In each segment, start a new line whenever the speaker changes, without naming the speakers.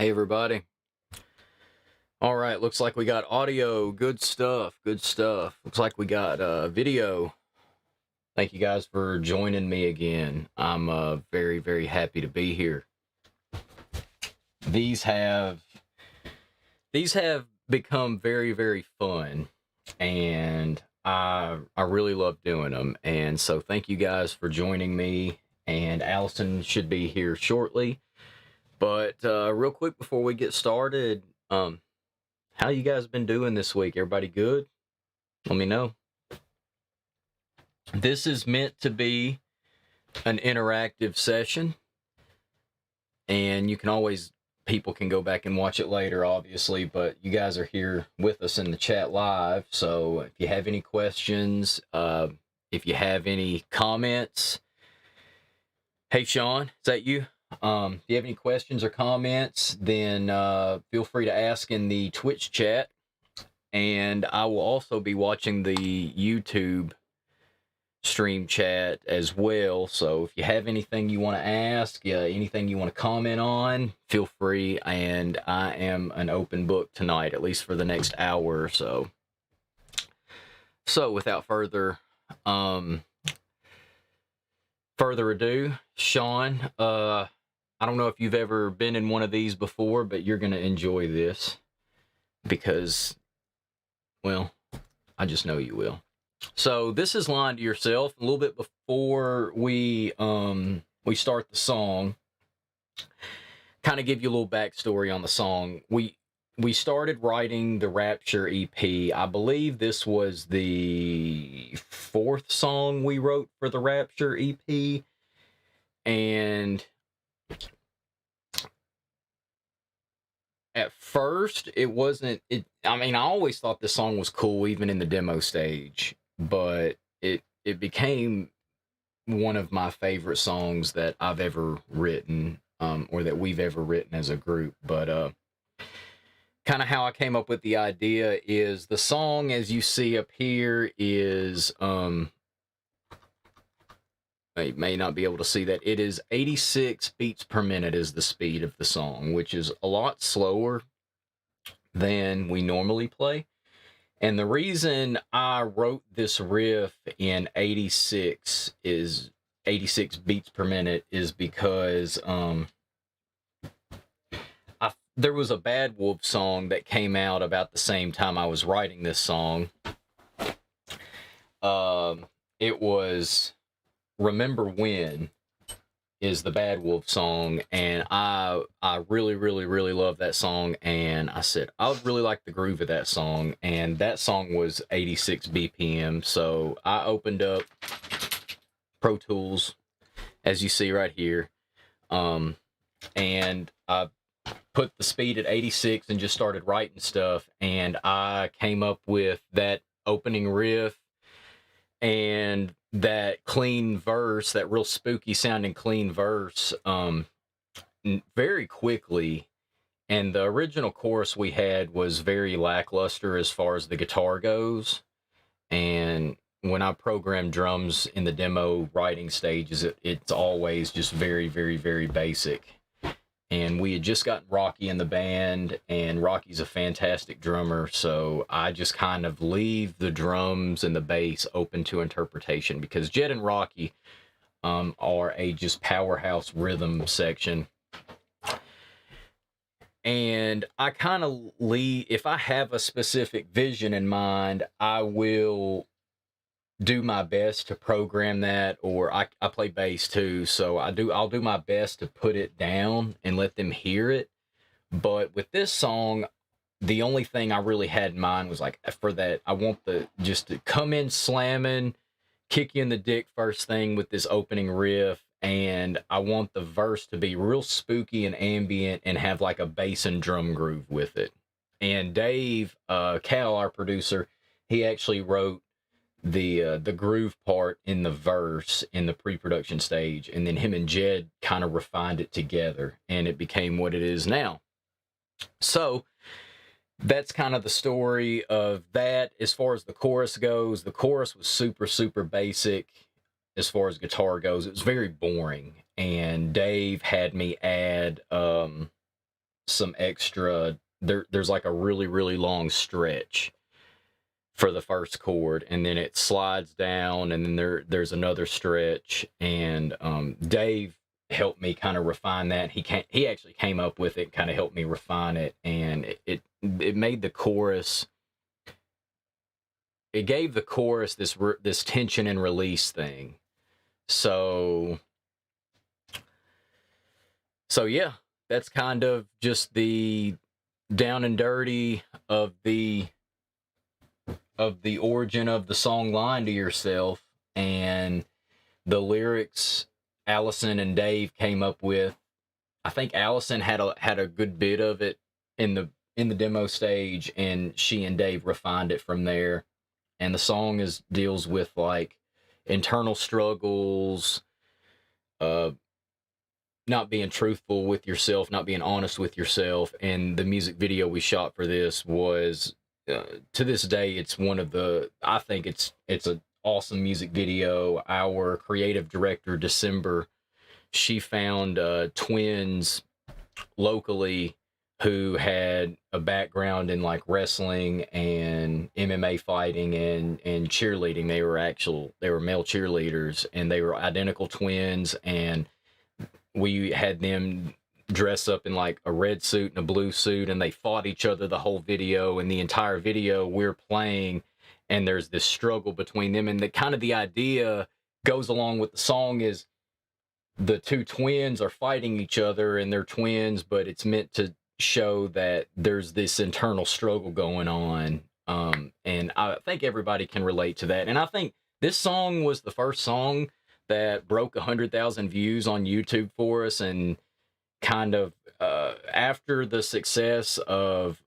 Hey everybody. All right, looks like we got audio. Good stuff. Good stuff. Looks like we got video. Thank you guys for joining me again. I'm very, very happy to be here. These have become very, very fun, and I really love doing them. And so thank you guys for joining me. And Allison should be here shortly. But real quick before we get started, how you guys been doing this week? Everybody good? Let me know. This is meant to be an interactive session, and you can always, people can go back and watch it later, obviously, but you guys are here with us in the chat live, so if you have any questions, if you have any comments, hey Sean, is that you? If you have any questions or comments, then feel free to ask in the Twitch chat. And I will also be watching the YouTube stream chat as well. So if you have anything you want to ask, anything you want to comment on, feel free. And I am an open book tonight, at least for the next hour or so. So without further ado, Sean, I don't know if you've ever been in one of these before, but you're going to enjoy this because, well, I just know you will. So this is Lying to Yourself. A little bit before we start the song, kind of give you a little backstory on the song. We started writing the Rapture EP. I believe this was the 4th song we wrote for the Rapture EP. And at first, it wasn't. I mean, I always thought the song was cool, even in the demo stage. But it became one of my favorite songs that I've ever written, or that we've ever written as a group. But kind of how I came up with the idea is the song, as you see up here, is you may not be able to see that. It is 86 beats per minute is the speed of the song, which is a lot slower than we normally play. And the reason I wrote this riff in 86 beats per minute is because there was a Bad Wolf song that came out about the same time I was writing this song. It was Remember When is the Bad Wolf song, and I really, really, really love that song, and I said, I would really like the groove of that song, and that song was 86 BPM, so I opened up Pro Tools, as you see right here, and I put the speed at 86 and just started writing stuff, and I came up with that opening riff, and that clean verse, that real spooky sounding clean verse, very quickly. And the original chorus we had was very lackluster as far as the guitar goes. And when I program drums in the demo writing stages, it's always just very, very, very basic. And we had just gotten Rocky in the band, and Rocky's a fantastic drummer, so I just kind of leave the drums and the bass open to interpretation, because Jed and Rocky are a just powerhouse rhythm section. And I kind of leave, if I have a specific vision in mind, I will do my best to program that, or I play bass too, so I'll do my best to put it down and let them hear it. But with this song, the only thing I really had in mind was like, for that, I want just to come in slamming, kick you in the dick first thing with this opening riff, and I want the verse to be real spooky and ambient and have like a bass and drum groove with it. And Dave Cal, our producer, he actually wrote the groove part in the verse in the pre-production stage, and then him and Jed kind of refined it together, and it became what it is now. So that's kind of the story of that. As far as the chorus goes, the chorus was super, super basic. As far as guitar goes, it was very boring, and Dave had me add some extra. There's like a really, really long stretch for the first chord, and then it slides down, and then there's another stretch. And Dave helped me kind of refine that. He actually came up with it, kind of helped me refine it, and it made the chorus. It gave the chorus this tension and release thing. So yeah, that's kind of just the down and dirty of the origin of the song "Lying to Yourself," and the lyrics Allison and Dave came up with. I think Allison had a good bit of it in the demo stage, and she and Dave refined it from there. And the song deals with like internal struggles, not being truthful with yourself, not being honest with yourself. And the music video we shot for this was, to this day, it's one of I think it's an awesome music video. Our creative director, December, she found twins locally who had a background in like wrestling and MMA fighting and cheerleading. They were male cheerleaders, and they were identical twins, and we had them dress up in like a red suit and a blue suit, and they fought each other the whole video. And the entire video we're playing, and there's this struggle between them, and the idea goes along with the song is the two twins are fighting each other, and they're twins, but it's meant to show that there's this internal struggle going on. And I think everybody can relate to that. And I think this song was the first song that broke 100,000 views on YouTube for us. And kind of after the success of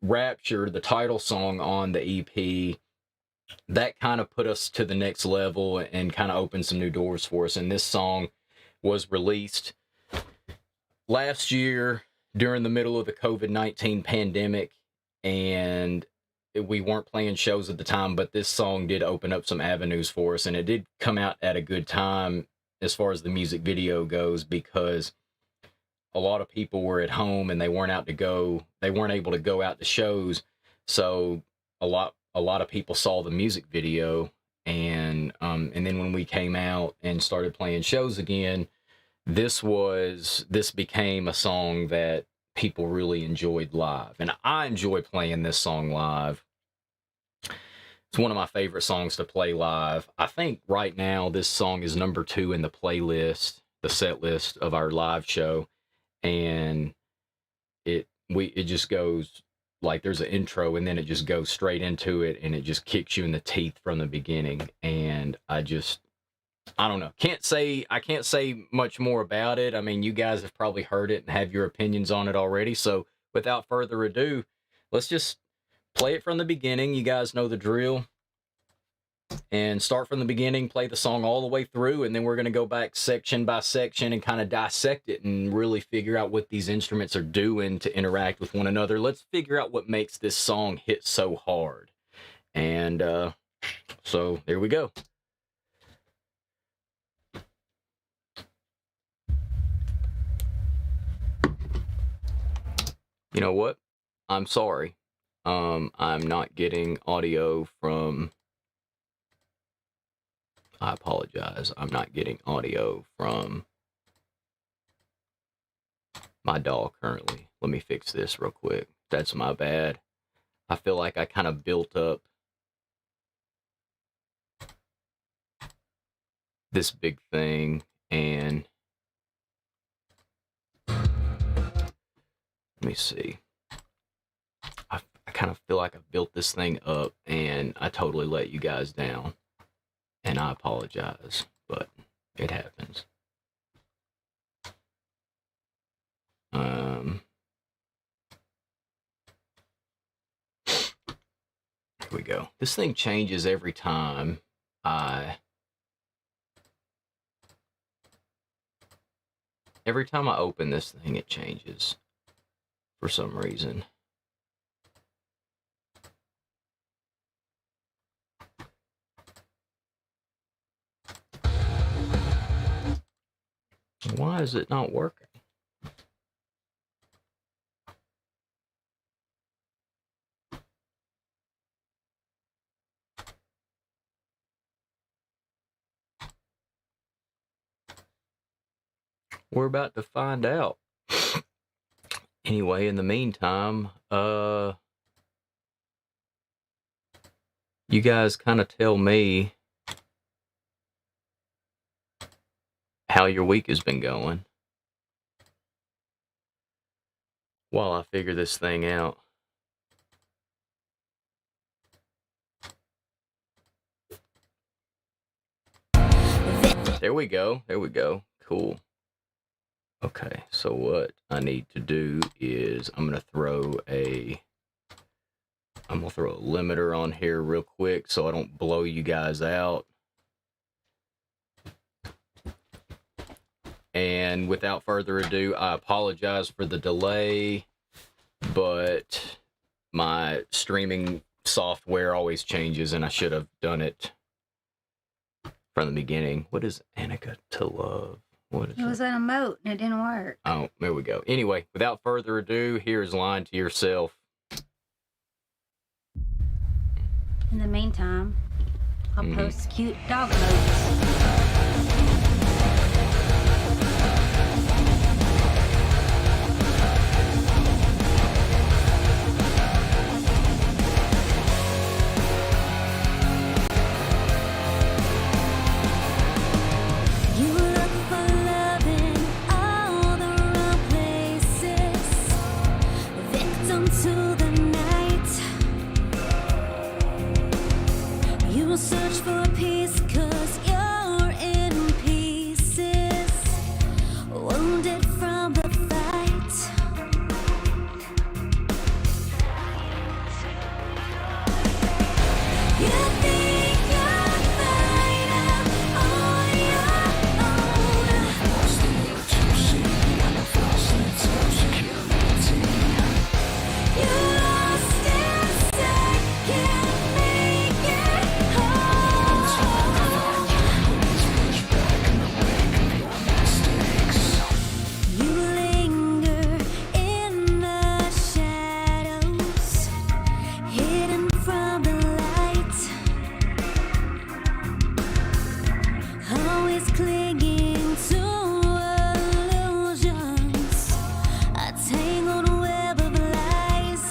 Rapture, the title song on the EP, that kind of put us to the next level and kind of opened some new doors for us. And this song was released last year during the middle of the COVID-19 pandemic, and we weren't playing shows at the time, but this song did open up some avenues for us, and it did come out at a good time as far as the music video goes, because a lot of people were at home and they weren't able to go out to shows. So a lot of people saw the music video, and then when we came out and started playing shows again, this became a song that people really enjoyed live. And I enjoy playing this song live. It's one of my favorite songs to play live. I think right now this song is number 2 in the playlist, the set list of our live show. And it just goes like, there's an intro, and then it just goes straight into it, and it just kicks you in the teeth from the beginning. And I don't know. I can't say much more about it. I mean, you guys have probably heard it and have your opinions on it already. So without further ado, let's just play it from the beginning. You guys know the drill. And start from the beginning, play the song all the way through, and then we're going to go back section by section and kind of dissect it and really figure out what these instruments are doing to interact with one another. Let's figure out what makes this song hit so hard. And so there we go. You know what? I'm sorry. I'm not getting audio from... I apologize. I'm not getting audio from my DAW currently. Let me fix this real quick. That's my bad. I feel like I kind of built up this big thing, and let me see. I kind of feel like I built this thing up, and I totally let you guys down. And I apologize, but it happens. Here we go. This thing changes every time I open this thing, it changes for some reason. Why is it not working? We're about to find out. Anyway, in the meantime, you guys kind of tell me how your week has been going while I figure this thing out. There we go. There we go. Cool. Okay, so what I need to do is I'm gonna throw a limiter on here real quick so I don't blow you guys out. And without further ado, I apologize for the delay, but my streaming software always changes and I should have done it from the beginning. What is Annika to love? What is
It was an emote and it didn't work.
Oh, there we go. Anyway, without further ado, here's Lying to Yourself.
In the meantime, I'll post cute dog emotes.
Search for a piece 'cause you're in pieces, wounded from the fight. You think you're fine on your own. You lost in second making you linger in the shadows, hidden from the light, always clinging to illusions, a tangled web of lies.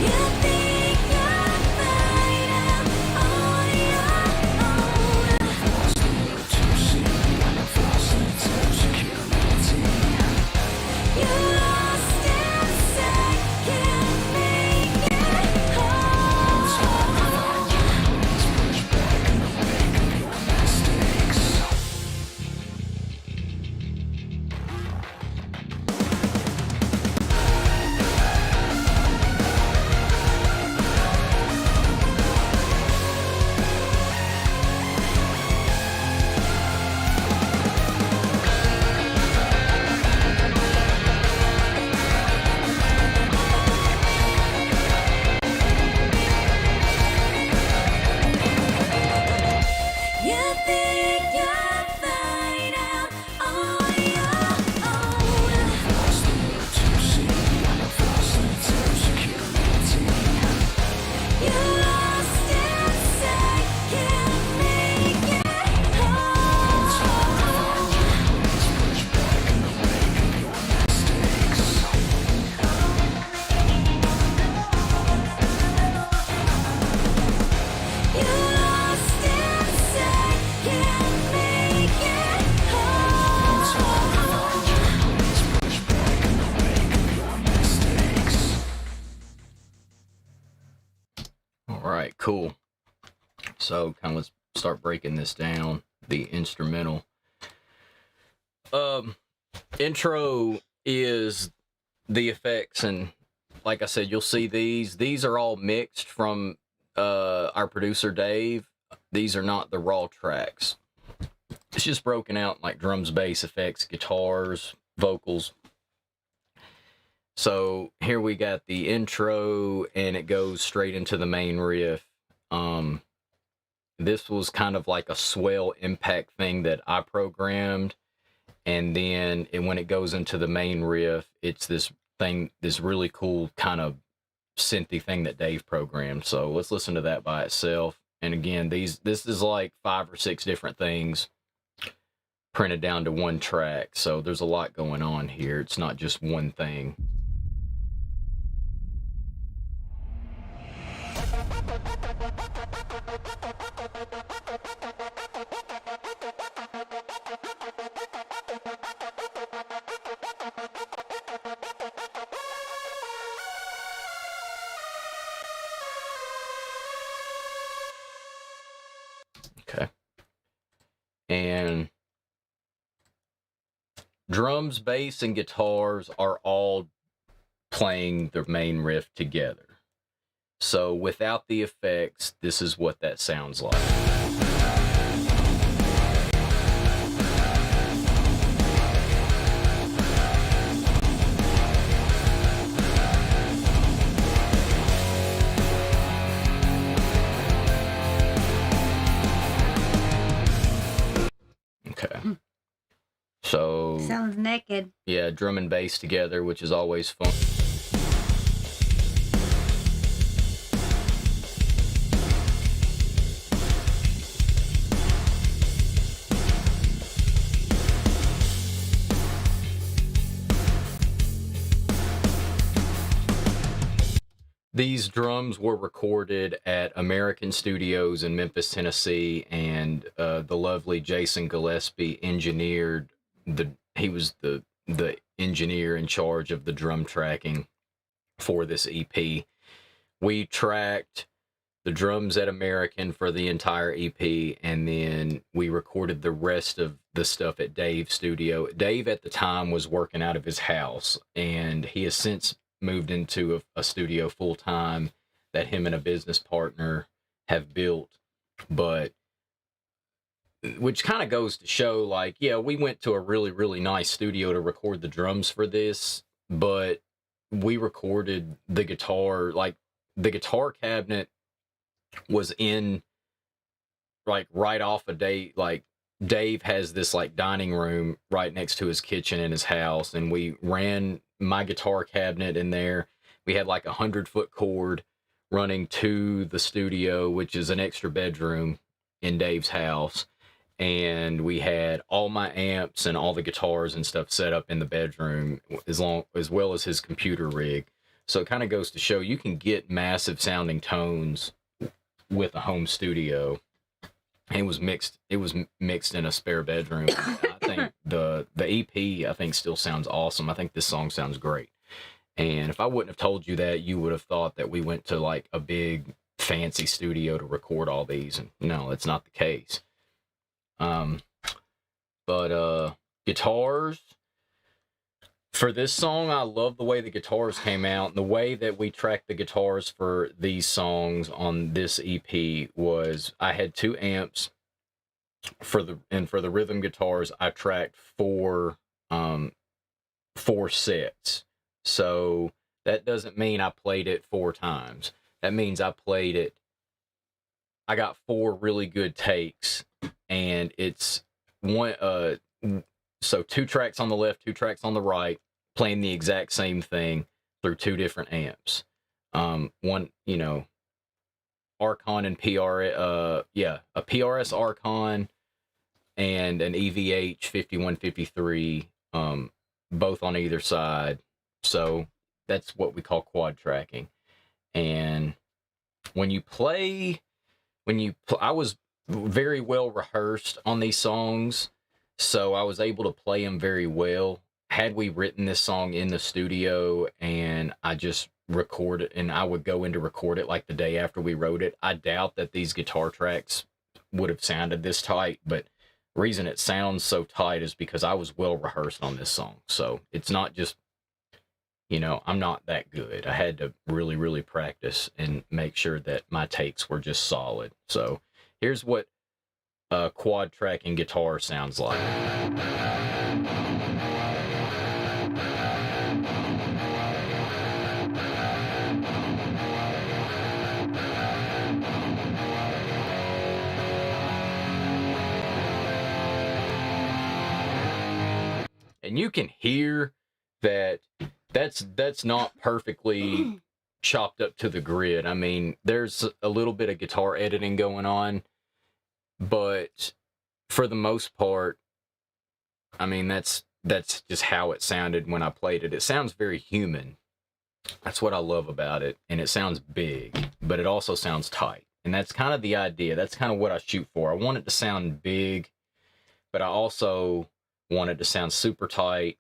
You think you're fine on your own. You lost in second making You think you're fine on your own. You lost in second making You lost in second making
All right, cool. So, kind of let's start breaking this down. The instrumental. Intro is the effects, and like I said, you'll see these. These are all mixed from our producer Dave. These are not the raw tracks. It's just broken out like drums, bass effects, guitars, vocals. So here we got the intro, and it goes straight into the main riff. This was kind of like a swell impact thing that I programmed, and then when it goes into the main riff, it's this thing, this really cool kind of synthy thing that Dave programmed. So let's listen to that by itself, And again, this is like 5 or 6 different things printed down to one track. So there's a lot going on here. It's not just one thing. Okay. And drums, bass, and guitars are all playing the main riff together. So without the effects, this is what that sounds like. Okay. So
Sounds naked.
yeah, drum and bass together, which is always fun. These drums were recorded at American Studios in Memphis, Tennessee, and the lovely Jason Gillespie engineered he was the engineer in charge of the drum tracking for this EP. We tracked the drums at American for the entire EP, and then we recorded the rest of the stuff at Dave's studio. Dave at the time was working out of his house, and he has since moved into a studio full time that him and a business partner have built. But which kind of goes to show, like, yeah, we went to a really, really nice studio to record the drums for this, but we recorded the guitar, like, the guitar cabinet was in, like, right off a Dave, like, Dave has this, like, dining room right next to his kitchen in his house, and we ran my guitar cabinet in there. We had, like, 100-foot cord running to the studio, which is an extra bedroom in Dave's house. And we had all my amps and all the guitars and stuff set up in the bedroom, as well as his computer rig. So it kind of goes to show you can get massive sounding tones with a home studio. It was mixed in a spare bedroom. I think the EP I think still sounds awesome. I think this song sounds great. And if I wouldn't have told you that, you would have thought that we went to like a big fancy studio to record all these, and no, that's not the case. But guitars for this song, I love the way the guitars came out. And the way that we tracked the guitars for these songs on this EP was I had 2 amps for the rhythm guitars. I tracked 4 sets. So that doesn't mean I played it 4 times. That means I got 4 really good takes, and it's one so 2 tracks on the left, 2 tracks on the right, playing the exact same thing through 2 different amps. One, Archon and a PRS Archon and an EVH 5153, both on either side. So that's what we call quad tracking. And I was very well rehearsed on these songs, so I was able to play them very well. Had we written this song in the studio and I just record it, and I would go in to record it like the day after we wrote it, I doubt that these guitar tracks would have sounded this tight. But the reason it sounds so tight is because I was well rehearsed on this song. So it's not just, I'm not that good. I had to really, really practice and make sure that my takes were just solid. So here's what a quad tracking guitar sounds like. And you can hear that that's not perfectly chopped up to the grid. I mean, there's a little bit of guitar editing going on, but for the most part, I mean, that's just how it sounded when I played it. It sounds very human. That's what I love about it. And it sounds big, but it also sounds tight. And that's kind of the idea. That's kind of what I shoot for. I want it to sound big, but I also want it to sound super tight.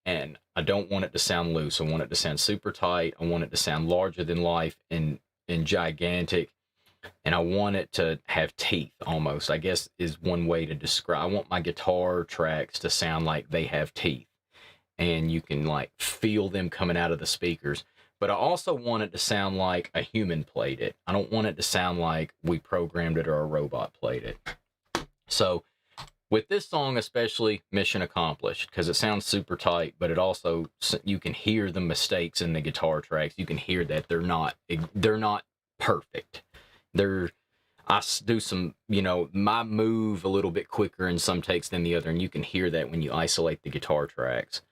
And I don't want it to sound loose. I want it to sound super tight. I want it to sound larger than life and gigantic. And I want it to have teeth almost, I guess is one way to describe. I want my guitar tracks to sound like they have teeth. And you can like feel them coming out of the speakers. But I also want it to sound like a human played it. I don't want it to sound like we programmed it or a robot played it. So with this song especially, mission accomplished, because it sounds super tight, but it also, you can hear the mistakes in the guitar tracks. You can hear that they're not perfect. I do some, my move a little bit quicker in some takes than the other, and you can hear that when you isolate the guitar tracks.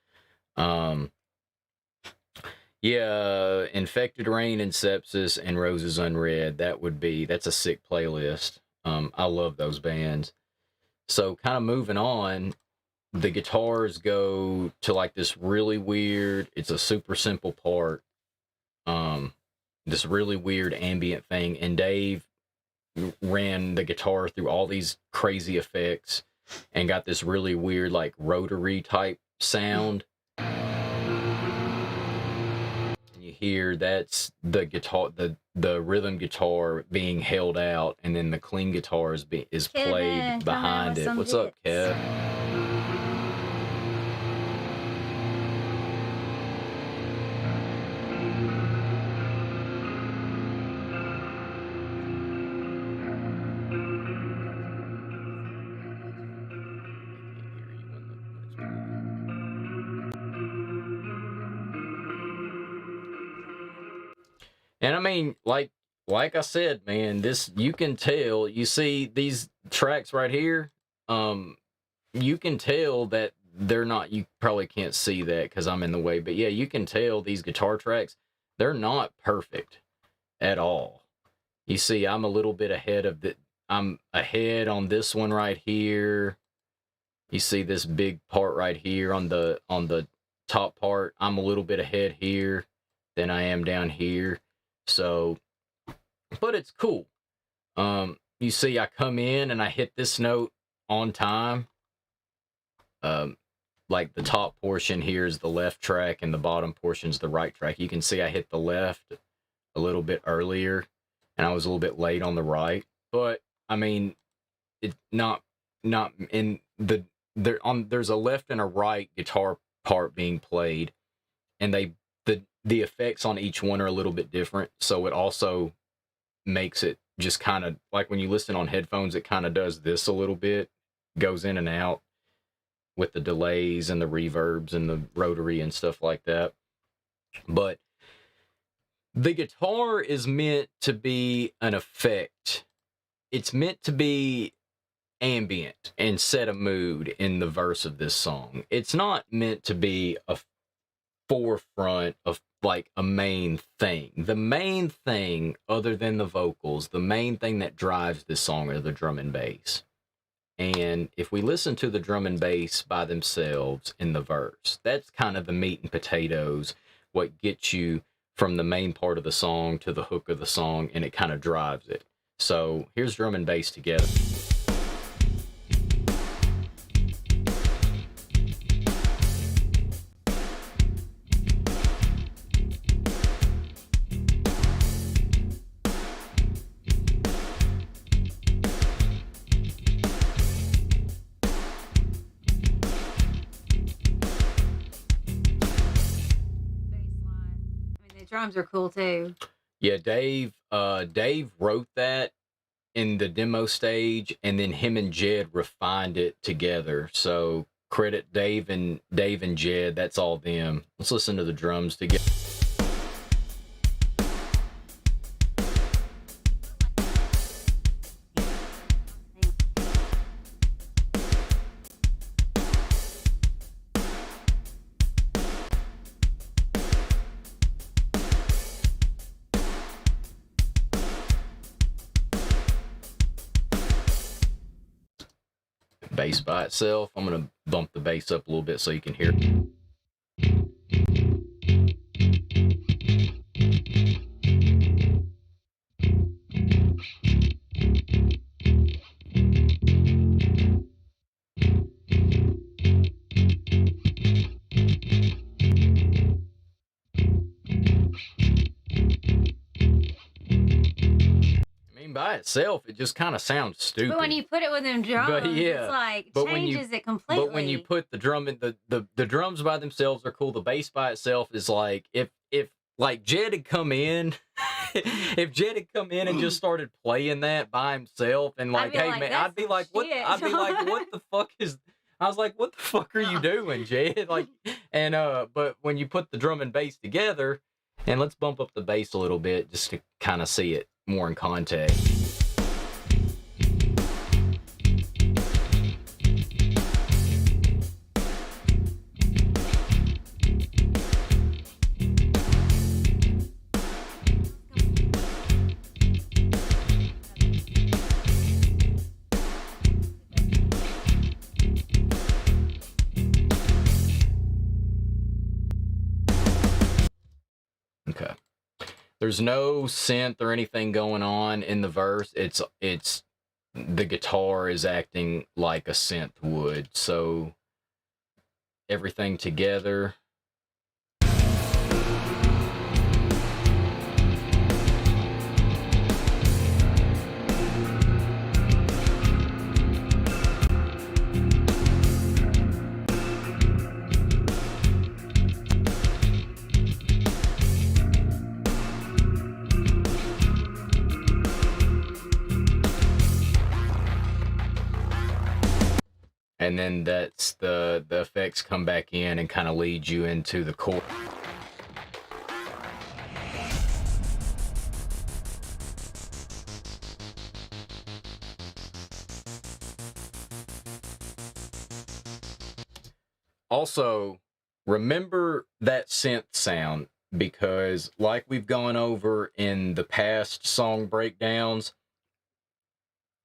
Yeah, Infected Rain and Sepsis and Roses Unread, that's a sick playlist. I love those bands. So kind of moving on, the guitars go to like this really weird, it's a super simple part, this really weird ambient thing, and Dave ran the guitar through all these crazy effects and got this really weird like rotary type sound. You hear that's the guitar, the rhythm guitar being held out, and then the clean guitar is played behind it. What's up, Kev? And I mean, like I said, man, you can tell, you see these tracks right here, you can tell that they're not, you probably can't see that because I'm in the way, but yeah, you can tell these guitar tracks, they're not perfect at all. You see, I'm a little bit ahead I'm ahead on this one right here. You see this big part right here on the top part. I'm a little bit ahead here than I am down here. So, but it's cool. You see, I come in and I hit this note on time. Like the top portion here is the left track and the bottom portion is the right track. You can see I hit the left a little bit earlier and I was a little bit late on the right. But I mean, it's not in there's a left and a right guitar part being played, and the effects on each one are a little bit different, so it also makes it just kind of like when you listen on headphones, it kind of does this a little bit, goes in and out with the delays and the reverbs and the rotary and stuff like that. But the guitar is meant to be an effect. It's meant to be ambient and set a mood in the verse of this song. It's not meant to be a forefront of like a main thing. The main thing, other than the vocals, the main thing that drives this song are the drum and bass. And if we listen to the drum and bass by themselves in the verse, that's kind of the meat and potatoes, what gets you from the main part of the song to the hook of the song, and it kind of drives it. So here's drum and bass together.
Drums are cool too.
Yeah, Dave wrote that in the demo stage, and then him and Jed refined it together. So credit Dave and Jed, that's all them. Let's listen to the drums together. bass by itself. I'm going to bump the bass up a little bit so you can hear it. By itself, it just kind of sounds stupid.
But when you put it with them drums, it's like changes it completely.
But when you put the drum in, the drums by themselves are cool. The bass by itself is like, if like Jed had come in, if Jed had come in and just started playing that by himself and like, hey man, I'd be like, what the fuck is? I was like, what the fuck are you doing, Jed? Like, and but when you put the drum and bass together, and let's bump up the bass a little bit just to kind of see it more in context. Okay. There's no synth or anything going on in the verse. It's the guitar is acting like a synth would. So everything together. And then that's the effects come back in and kind of lead you into the chorus. Also, remember that synth sound, because like we've gone over in the past song breakdowns,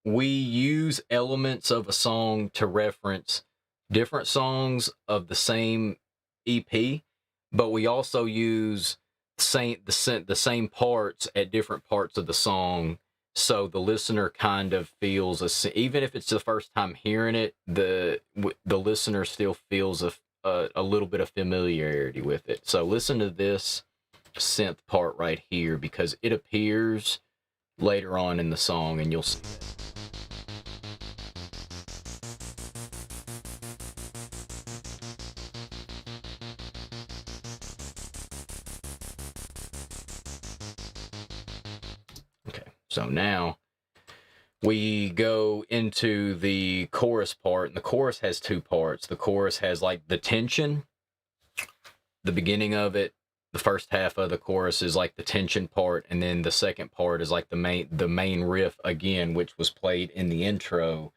we use elements of a song to reference different songs of the same EP, but we also use the same parts at different parts of the song, so the listener kind of feels even if it's the first time hearing it, the listener still feels a little bit of familiarity with it. So listen to this synth part right here, because it appears later on in the song, and you'll see that. Okay, so now we go into the chorus part, and the chorus has two parts. The chorus has like the tension, the beginning of it. The first half of the chorus is like the tension part, and then the second part is like the main riff again, which was played in the intro,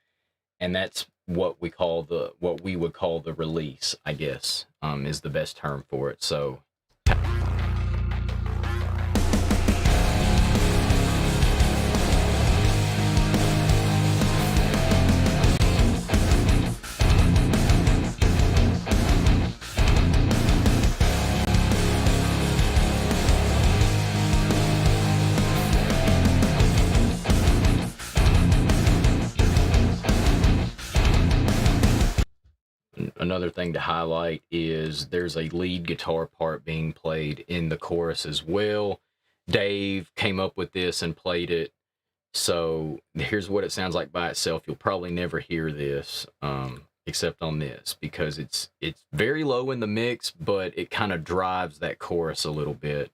and that's what we would call the release, I guess, is the best term for it. So another thing to highlight is there's a lead guitar part being played in the chorus as well. Dave came up with this and played it. So here's what it sounds like by itself. You'll probably never hear this except on this, because it's very low in the mix, but it kind of drives that chorus a little bit.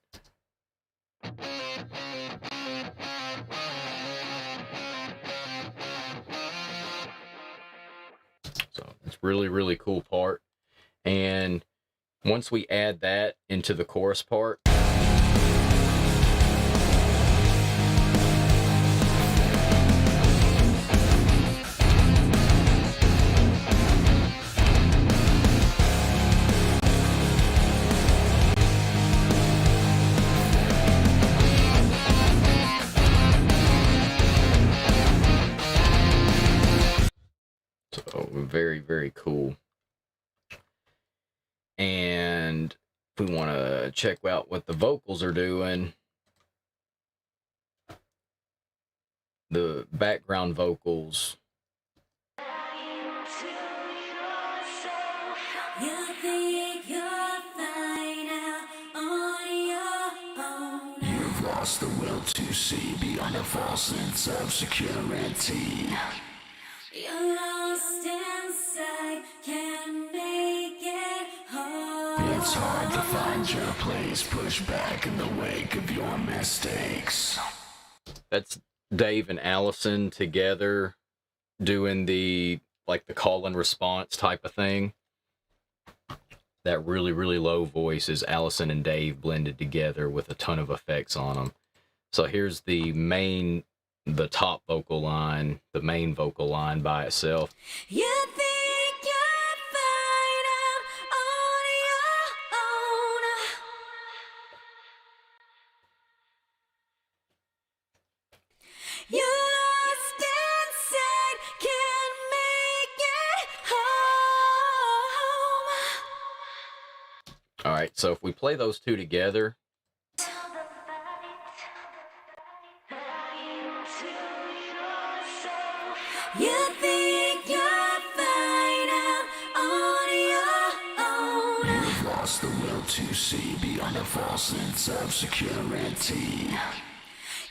So it's really, really cool part. And once we add that into the chorus part, very, very cool. And if we want to check out what the vocals are doing, the background vocals.
You think you're fine out on your own.
You've lost the will to see beyond a false sense of security.
You're lost inside, can't make it home.
It's hard to find your place, push back in the wake of your mistakes.
That's Dave and Allison together doing the call and response type of thing. That really, really low voice is Allison and Dave blended together with a ton of effects on them. So here's the top vocal line, the main vocal line by itself.
You think you're fine out on your own. You're lost inside, can't make it home.
All right, so if we play those two together,
You think you're fine out on your own.
You've lost the will to see beyond a false sense of security.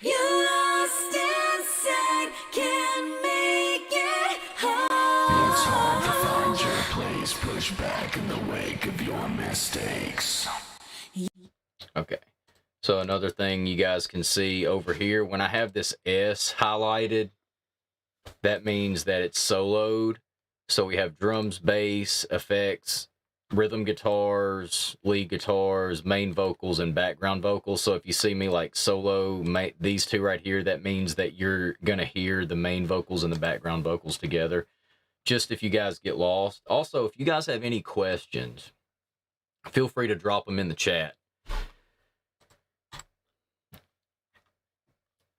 You're lost inside, can't make it home.
It's hard to find your place, push back in the wake of your mistakes.
okay. So another thing you guys can see over here, when I have this S highlighted, that means that it's soloed. So we have drums, bass, effects, rhythm guitars, lead guitars, main vocals, and background vocals. So if you see me like solo these two right here, that means that you're going to hear the main vocals and the background vocals together. Just if you guys get lost. Also, if you guys have any questions, feel free to drop them in the chat.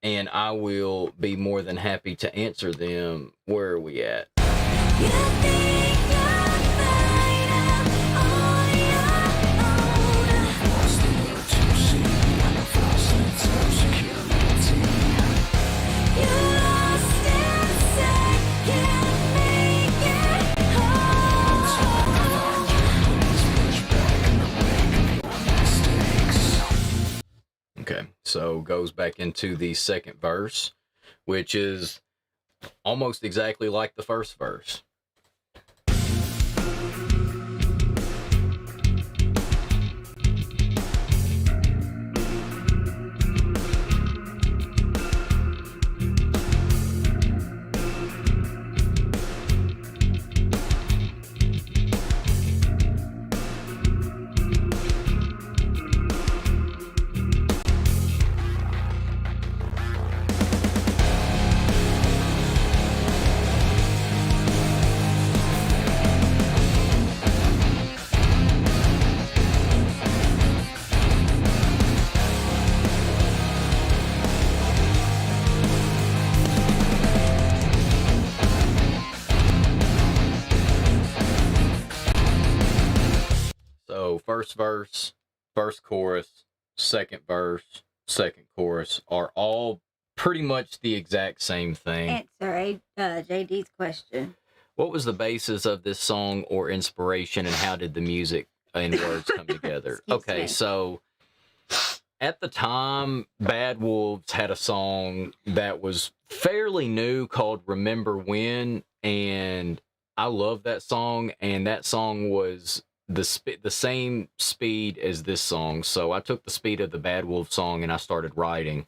And I will be more than happy to answer them. Where are we at?
You think you're fine out on your own.
Lost the will to see beyond a false sense of security.
You're lost inside, can't make it
It's hard to
home.
find your place, push back in the wake of your mistakes.
Okay, so goes back into the second verse, which is almost exactly like the first verse. So first verse, first chorus, second verse, second chorus are all pretty much the exact same thing.
Answer JD's question.
What was the basis of this song or inspiration, and how did the music and words come together?
Excuse
Okay,
me.
so at the time, Bad Wolves had a song that was fairly new called Remember When, and I love that song, and that song was the same speed as this song. So I took the speed of the Bad Wolves song and I started writing.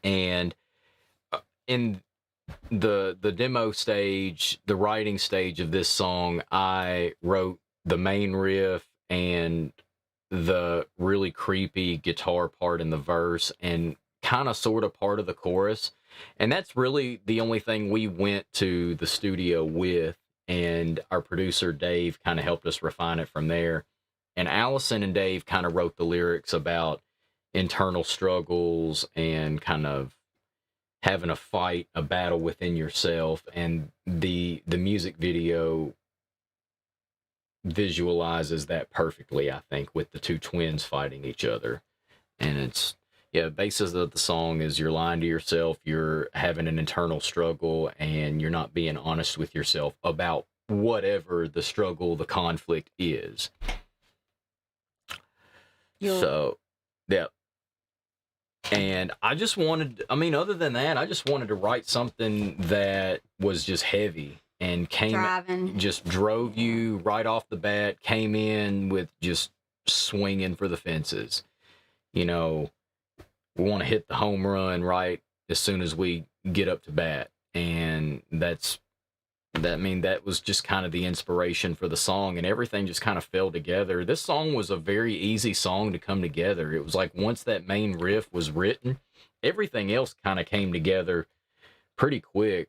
And in the demo stage, the writing stage of this song, I wrote the main riff and the really creepy guitar part in the verse and kind of sort of part of the chorus. And that's really the only thing we went to the studio with. And our producer, Dave, kind of helped us refine it from there. And Allison and Dave kind of wrote the lyrics about internal struggles and kind of having a fight, a battle within yourself, and the music video visualizes that perfectly, I think, with the two twins fighting each other. And it's, yeah, the basis of the song is you're lying to yourself, you're having an internal struggle, and you're not being honest with yourself about whatever the struggle, the conflict is. So, yeah. And I just wanted, I mean, other than that, I just wanted to write something that was just heavy and just drove you right off the bat, came in with just swinging for the fences. You know, we want to hit the home run right as soon as we get up to bat. And that was just kind of the inspiration for the song, and everything just kind of fell together. This song was a very easy song to come together. It was like once that main riff was written, everything else kind of came together pretty quick.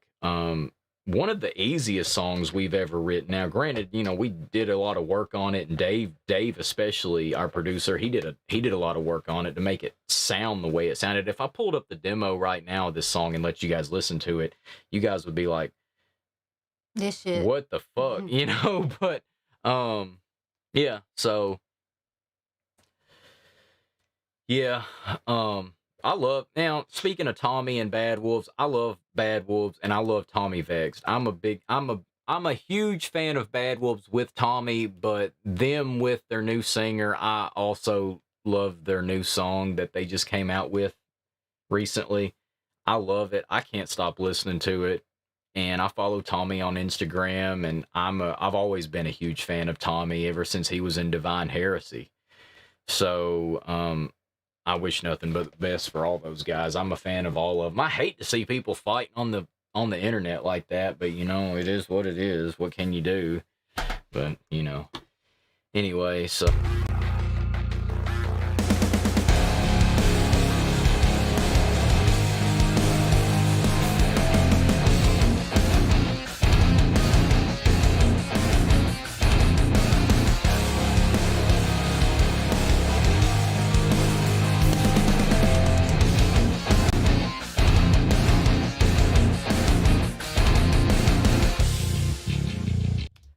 One of the easiest songs we've ever written. Now, granted, you know, we did a lot of work on it, and Dave especially, our producer, he did a lot of work on it to make it sound the way it sounded. If I pulled up the demo right now of this song and let you guys listen to it, you guys would be like,
this shit,
what the fuck, you know? But yeah, so yeah, I love, now speaking of Tommy and Bad Wolves, I love Bad Wolves and I love Tommy Vext. I'm a huge fan of Bad Wolves with Tommy, but them with their new singer, I also love their new song that they just came out with recently. I love it. I can't stop listening to it. And I follow Tommy on Instagram, and I've always been a huge fan of Tommy ever since he was in Divine Heresy. So, I wish nothing but the best for all those guys. I'm a fan of all of them. I hate to see people fighting on the internet like that, but you know, it is what it is. What can you do? But, you know, anyway, so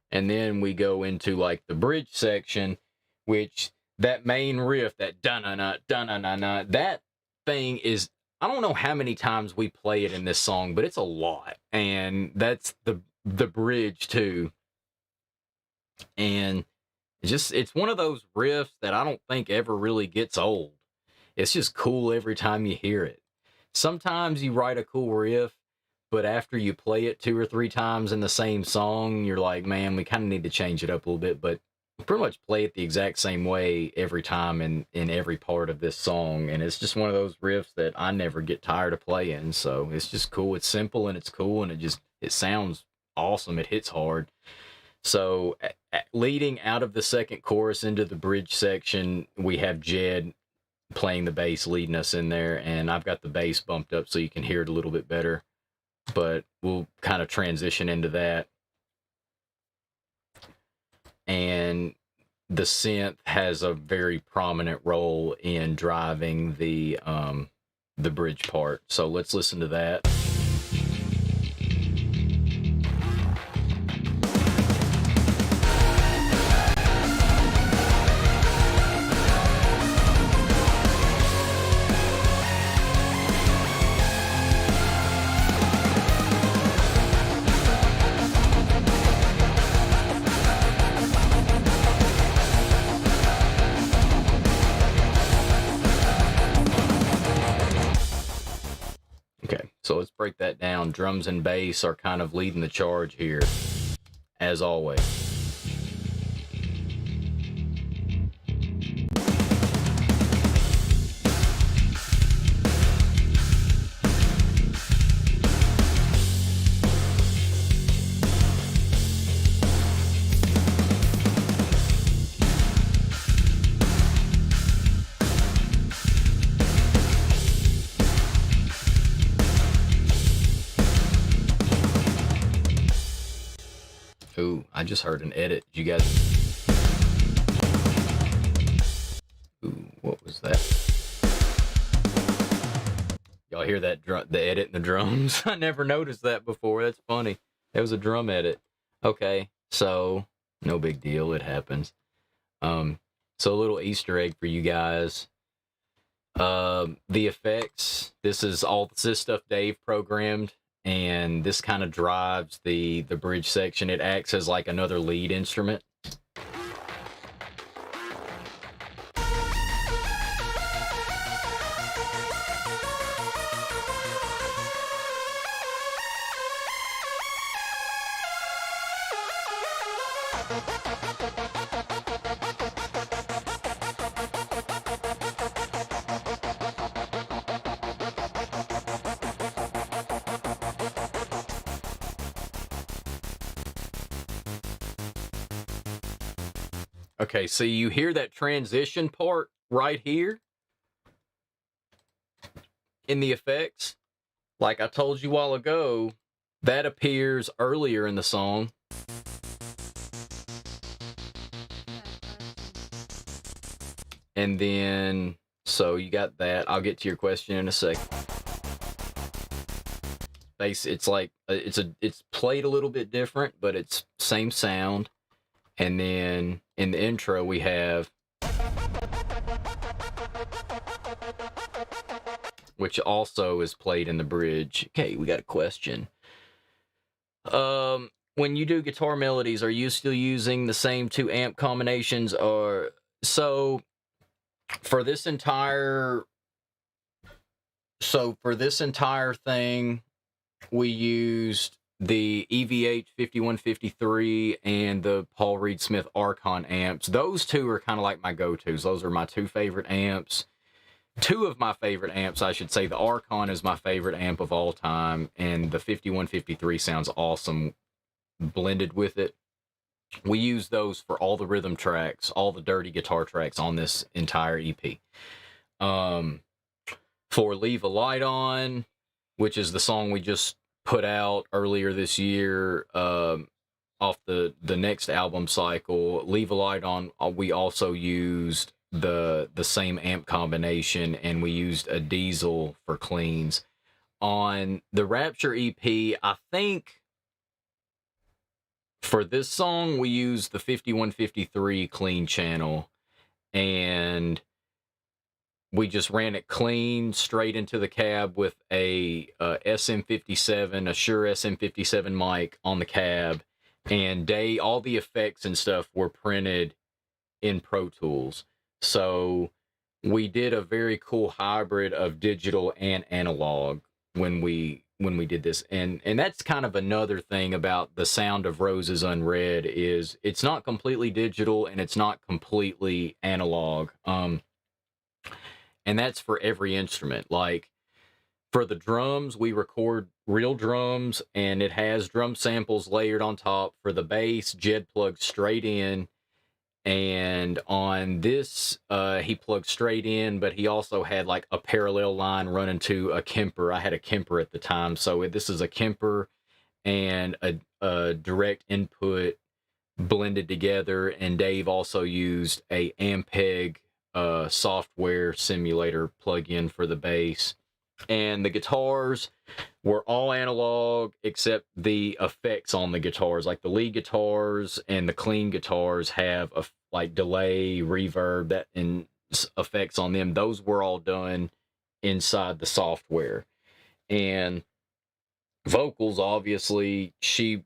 and then we go into like the bridge section, which that main riff, that da-na-na, da-na-na-na, that thing is, I don't know how many times we play it in this song, but it's a lot. And that's the bridge too. And it's one of those riffs that I don't think ever really gets old. It's just cool every time you hear it. Sometimes you write a cool riff, but after you play it 2 or 3 times in the same song, you're like, man, we kind of need to change it up a little bit. But we pretty much play it the exact same way every time in every part of this song. And it's just one of those riffs that I never get tired of playing. So it's just cool. It's simple and it's cool, and it sounds awesome. It hits hard. So leading out of the second chorus into the bridge section, we have Jed playing the bass, leading us in there. And I've got the bass bumped up so you can hear it a little bit better. But we'll kind of transition into that. And the synth has a very prominent role in driving the bridge part. So let's listen to that. So let's break that down. Drums and bass are kind of leading the charge here, as always. Ooh, I just heard an edit. Did you guys? Ooh, what was that? Y'all hear that the edit in the drums? I never noticed that before. That's funny. That was a drum edit. Okay, so no big deal. It happens. So a little Easter egg for you guys. The effects. This is all this stuff Dave programmed, and this kind of drives the bridge section. It acts as like another lead instrument. Okay, so you hear that transition part right here in the effects. Like I told you a while ago, that appears earlier in the song. And then, so you got that. I'll get to your question in a second. It's like, it's played a little bit different, but it's same sound. And then in the intro, we have, which also is played in the bridge. Okay, we got a question. When you do guitar melodies, are you still using the same 2 amp combinations? Or so for this entire thing, we used the EVH 5153 and the Paul Reed Smith Archon amps. Those 2 are kind of like my go-tos. Those are my 2 favorite amps. 2 of my favorite amps, I should say. The Archon is my favorite amp of all time, and the 5153 sounds awesome blended with it. We use those for all the rhythm tracks, all the dirty guitar tracks on this entire EP. For Leave a Light On, which is the song we just put out earlier this year, off the next album cycle, Leave a Light On, we also used the same amp combination, and we used a Diesel for cleans. On the Rapture EP, I think for this song we used the 5153 clean channel, and we just ran it clean straight into the cab with a SM57, a Shure SM57 mic on the cab, and all the effects and stuff were printed in Pro Tools. So we did a very cool hybrid of digital and analog when we did this, and that's kind of another thing about the sound of Roses Unread, is it's not completely digital and it's not completely analog. And that's for every instrument. Like for the drums, we record real drums, and it has drum samples layered on top. For the bass, Jed plugs straight in. And on this, he plugged straight in, but he also had like a parallel line running to a Kemper. I had a Kemper at the time. So this is a Kemper and a direct input blended together. And Dave also used a Ampeg software simulator plug-in for the bass. And the guitars were all analog except the effects on the guitars. Like the lead guitars and the clean guitars have a like delay, reverb, and effects on them. Those were all done inside the software. And vocals, obviously, she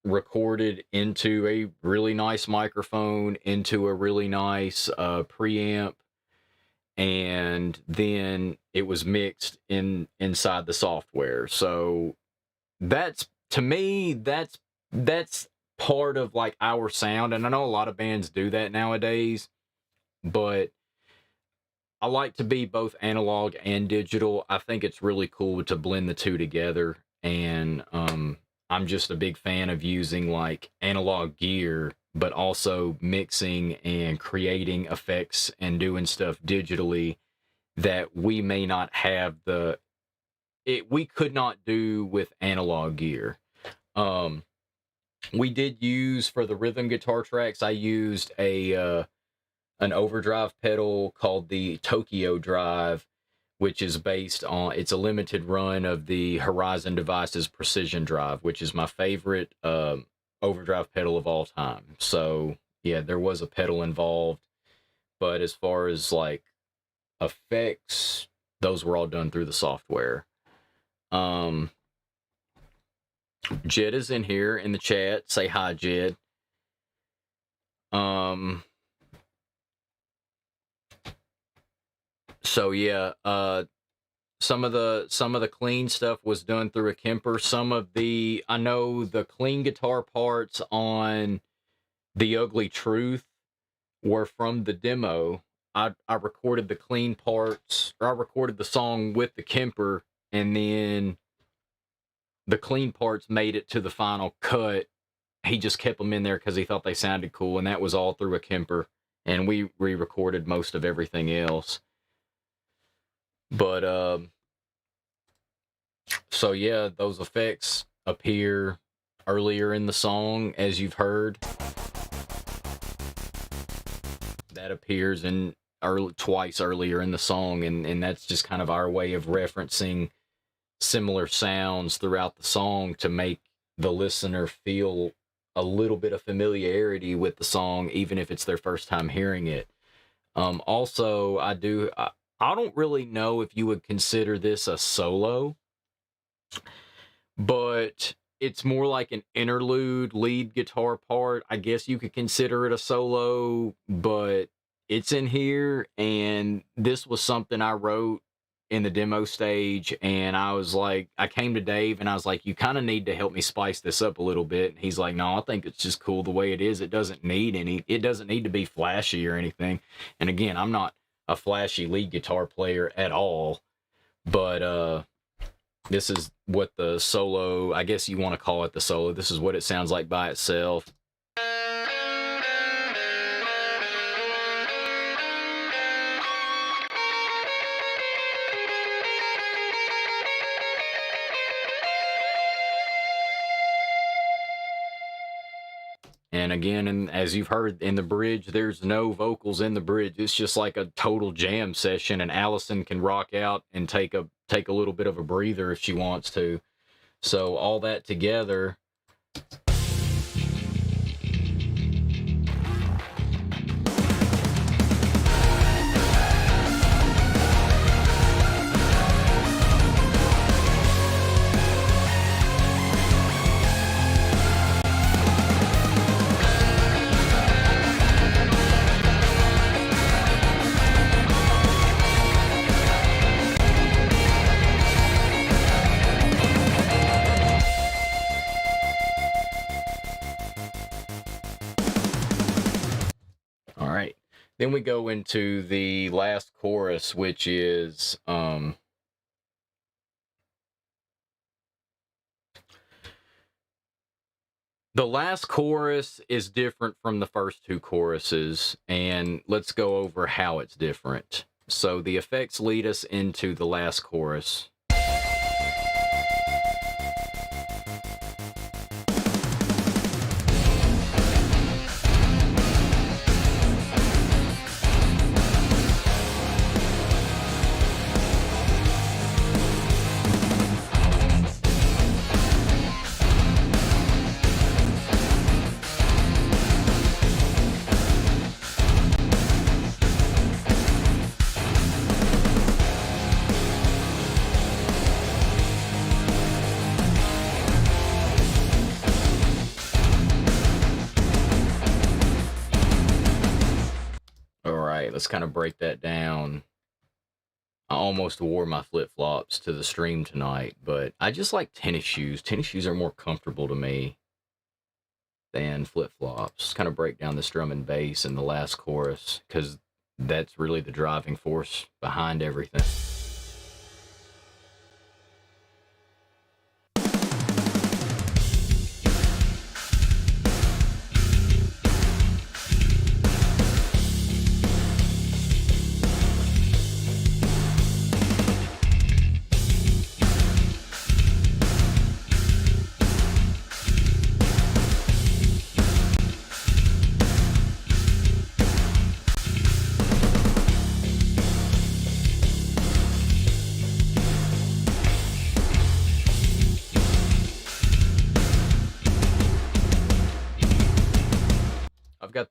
recorded into a really nice microphone, into a really nice preamp, and then it was mixed inside the software. So that's, to me, that's part of like our sound, and I know a lot of bands do that nowadays, but I like to be both analog and digital. I think it's really cool to blend the 2 together, and I'm just a big fan of using like analog gear, but also mixing and creating effects and doing stuff digitally that we may not have we could not do with analog gear. We did use, for the rhythm guitar tracks, I used an overdrive pedal called the Tokyo Drive, which is based on, it's a limited run of the Horizon Devices Precision Drive, which is my favorite overdrive pedal of all time. So yeah, there was a pedal involved, but as far as like effects, those were all done through the software. Jed is in here in the chat. Say hi, Jed. So yeah, some of the clean stuff was done through a Kemper. I know the clean guitar parts on The Ugly Truth were from the demo. I recorded the clean parts, or I recorded the song with the Kemper, and then the clean parts made it to the final cut. He just kept them in there because he thought they sounded cool, and that was all through a Kemper. And we re-recorded most of everything else. But so yeah, those effects appear earlier in the song, as you've heard. That appears in twice earlier in the song, and that's just kind of our way of referencing similar sounds throughout the song to make the listener feel a little bit of familiarity with the song, even if it's their first time hearing it. Also, I don't really know if you would consider this a solo, but it's more like an interlude lead guitar part. I guess you could consider it a solo, but it's in here, and this was something I wrote in the demo stage, and I came to Dave and I was like, you kind of need to help me spice this up a little bit. And he's like, no, I think it's just cool the way it is. It doesn't need to be flashy or anything. And again, I'm not a flashy lead guitar player at all, but this is what the solo, I guess you want to call it the solo, this is what it sounds like by itself. And again, and as you've heard in the bridge, there's no vocals in the bridge. It's just like a total jam session, and Allison can rock out and take a little bit of a breather if she wants to. So all that together, then we go into the last chorus, which is the last chorus is different from the first two choruses, and let's go over how it's different. So the effects lead us into the last chorus. Let's kind of break that down. I almost wore my flip-flops to the stream tonight, but I just like tennis shoes. Tennis shoes are more comfortable to me than flip-flops. Kind of break down this drum and bass in the last chorus, because that's really the driving force behind everything.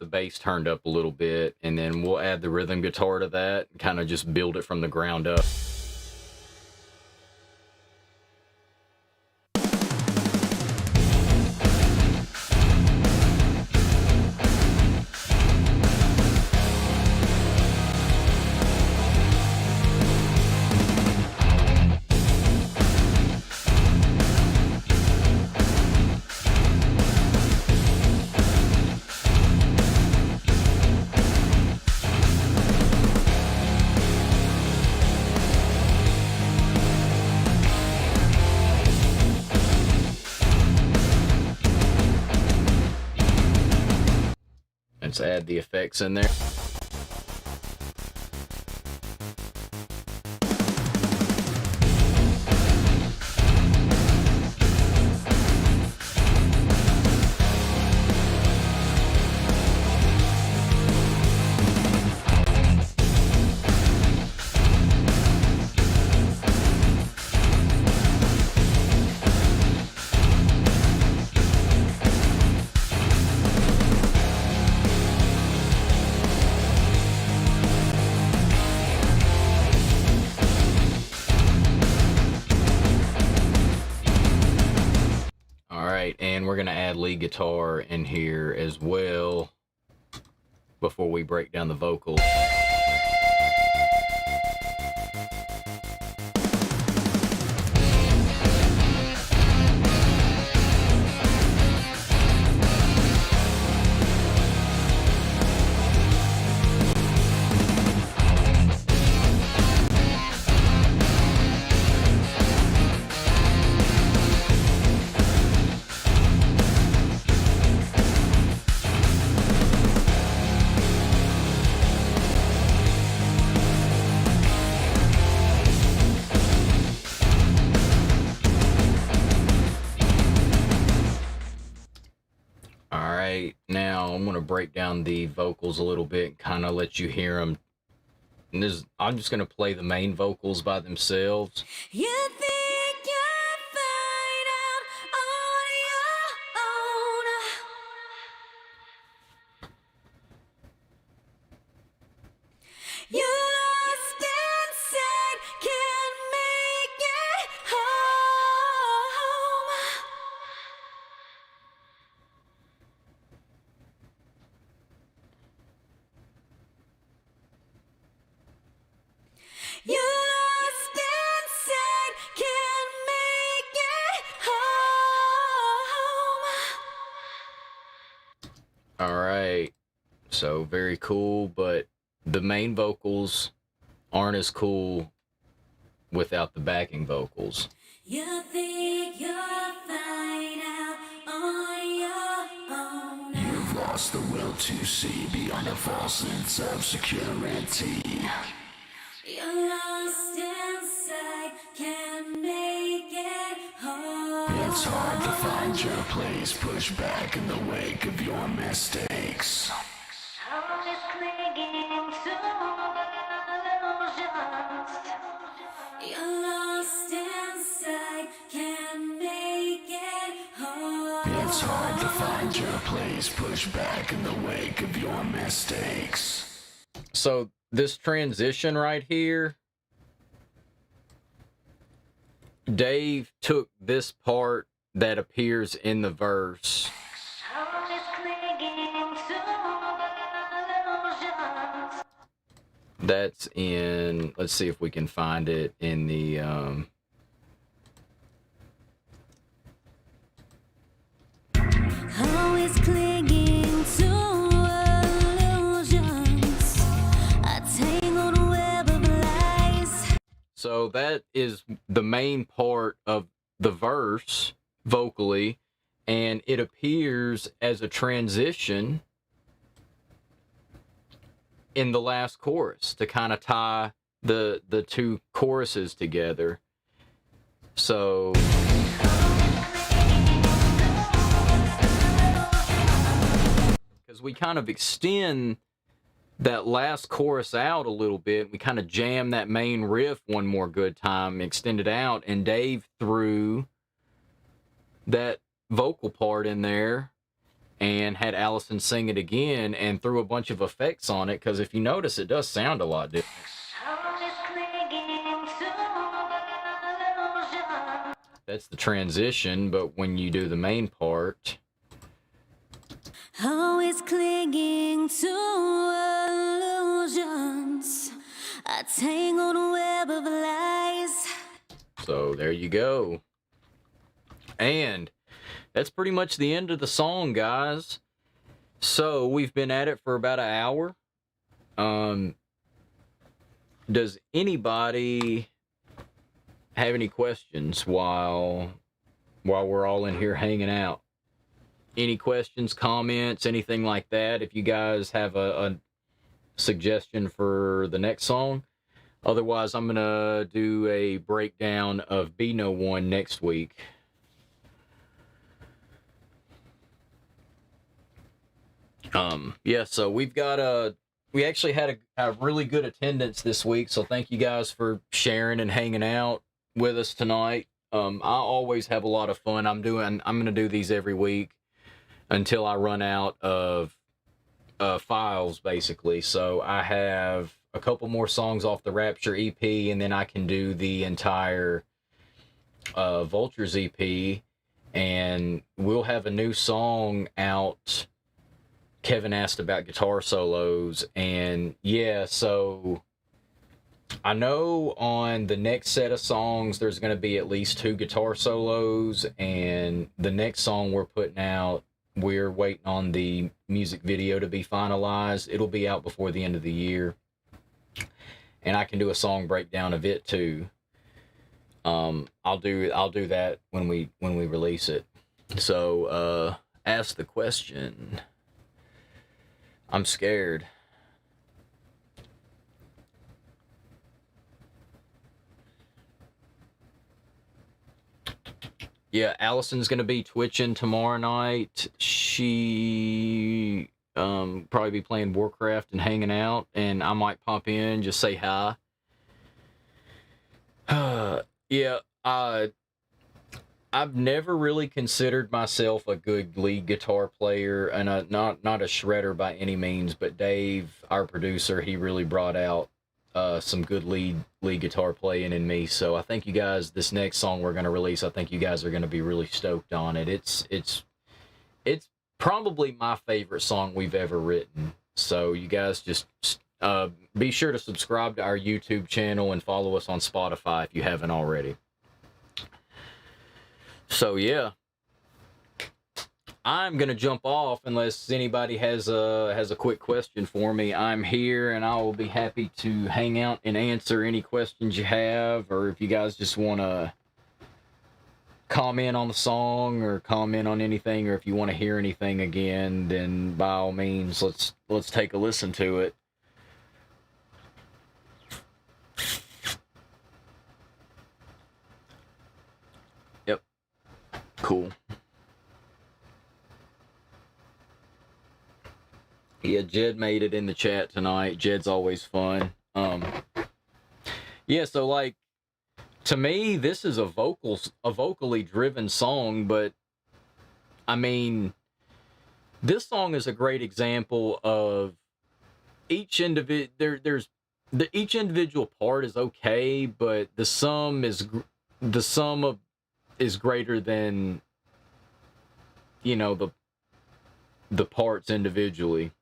the bass turned up a little bit, and then we'll add the rhythm guitar to that and kind of just build it from the ground up. Let's add the effects in there. And we're going to add lead guitar in here as well before we break down the vocals. Now I'm going to break down the vocals a little bit and kind of let you hear them. And I'm just going to play the main vocals by themselves.
You think you'll find out on your own. You lost inside, can't make it home. You lost inside, can't make it home.
All right. So very cool, but the main vocals aren't as cool without the backing vocals.
You think you'll find out on your own.
You've lost the will to see beyond a false sense of security.
You're lost inside, can't make it home.
It's hard to find your place, push back in the wake of your mistakes.
Always clinging to illusions. You're lost inside, can't make it home.
It's hard to find your place, push back in the wake of your mistakes.
So this transition right here, Dave took this part that appears in the verse
Always clinging to illusions.
that's in, let's see if we can find it in the
Always clinging to illusions. A tangled web of lies.
so that is the main part of the verse vocally, and it appears as a transition in the last chorus to kind of tie the two choruses together. So because we kind of extend that last chorus out a little bit, we kind of jam that main riff one more good time, extend it out, and Dave threw that vocal part in there and had Allison sing it again and threw a bunch of effects on it, because if you notice, it does sound a lot different. That's the transition, but when you do the main part,
Always clinging to illusions, a tangled web of lies.
so there you go. And that's pretty much the end of the song, guys. So we've been at it for about an hour. Does anybody have any questions while we're all in here hanging out? Any questions, comments, anything like that? If you guys have a suggestion for the next song. Otherwise, I'm gonna do a breakdown of Be No One next week. Yeah, so we actually had a really good attendance this week, so thank you guys for sharing and hanging out with us tonight. I always have a lot of fun. I'm gonna do these every week until I run out of files, basically. So I have a couple more songs off the Rapture EP, and then I can do the entire Vultures EP, and we'll have a new song out. Kevin asked about guitar solos, and yeah, so I know on the next set of songs there's going to be at least 2 guitar solos, and the next song we're putting out, we're waiting on the music video to be finalized. It'll be out before the end of the year, and I can do a song breakdown of it too. I'll do that when we release it. So ask the question. I'm scared. Yeah, Allison's gonna be twitching tomorrow night. She probably be playing Warcraft and hanging out, and I might pop in, just say hi. Yeah, I've never really considered myself a good lead guitar player, and not a shredder by any means, but Dave, our producer, he really brought out some good lead guitar playing in me. So I think you guys, this next song we're going to release, I think you guys are going to be really stoked on it. It's probably my favorite song we've ever written. So you guys just be sure to subscribe to our YouTube channel and follow us on Spotify if you haven't already. So yeah, I'm gonna jump off unless anybody has a quick question for me. I'm here, and I will be happy to hang out and answer any questions you have, or if you guys just want to comment on the song or comment on anything, or if you want to hear anything again, then by all means, let's take a listen to it. Yep. Cool. Yeah, Jed made it in the chat tonight. Jed's always fun. Yeah, so like, to me, this is a vocally driven song, but I mean, this song is a great example of each individual part is okay, but the sum is greater than, you know, the parts individually.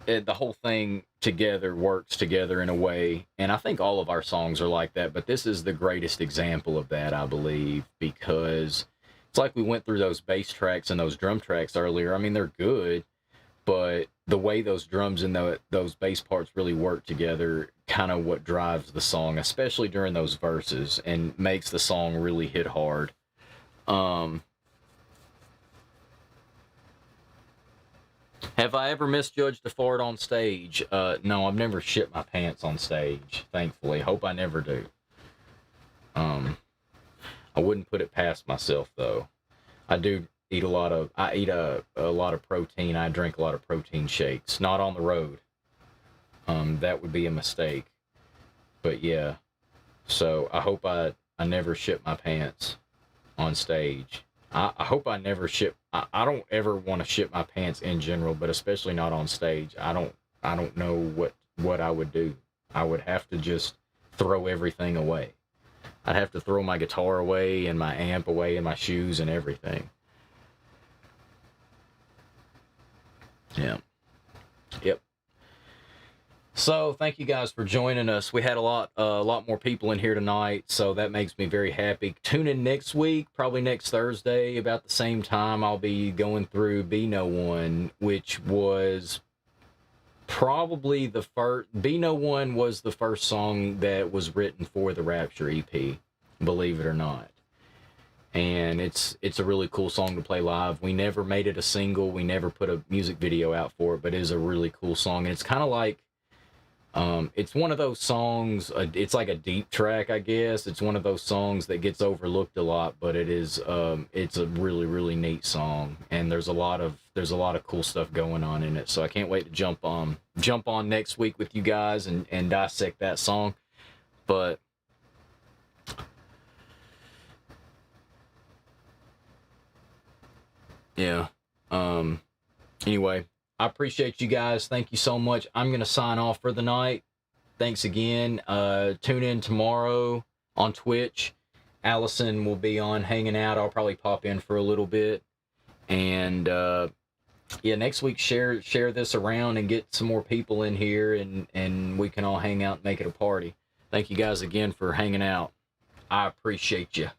The whole thing together works together in a way, and I think all of our songs are like that, but this is the greatest example of that, I believe, because it's like we went through those bass tracks and those drum tracks earlier. I mean, they're good, but the way those drums and those bass parts really work together, kind of what drives the song, especially during those verses, and makes the song really hit hard. Have I ever misjudged a fart on stage? No, I've never shit my pants on stage, thankfully. Hope I never do. I wouldn't put it past myself, though. I eat a lot of protein. I drink a lot of protein shakes, not on the road. That would be a mistake. But yeah, so I hope I never shit my pants on stage. I hope I never shit. I don't ever want to shit my pants in general, but especially not on stage. I don't know what I would do. I would have to just throw everything away. I'd have to throw my guitar away and my amp away and my shoes and everything. Yeah. Yep. So thank you guys for joining us. We had a lot more people in here tonight, so that makes me very happy. Tune in next week, probably next Thursday, about the same time. I'll be going through Be No One, which was probably the first. Be No One was the first song that was written for the Rapture EP, believe it or not. And it's a really cool song to play live. We never made it a single. We never put a music video out for it, but it is a really cool song. And it's kind of like, it's one of those songs, it's like a deep track, I guess. It's one of those songs that gets overlooked a lot, but it is, it's a really, really neat song. And there's a lot of cool stuff going on in it. So I can't wait to jump on next week with you guys and dissect that song. But yeah. Anyway, I appreciate you guys. Thank you so much. I'm going to sign off for the night. Thanks again. Tune in tomorrow on Twitch. Allison will be on hanging out. I'll probably pop in for a little bit. And yeah, next week share this around and get some more people in here, and we can all hang out and make it a party. Thank you guys again for hanging out. I appreciate you.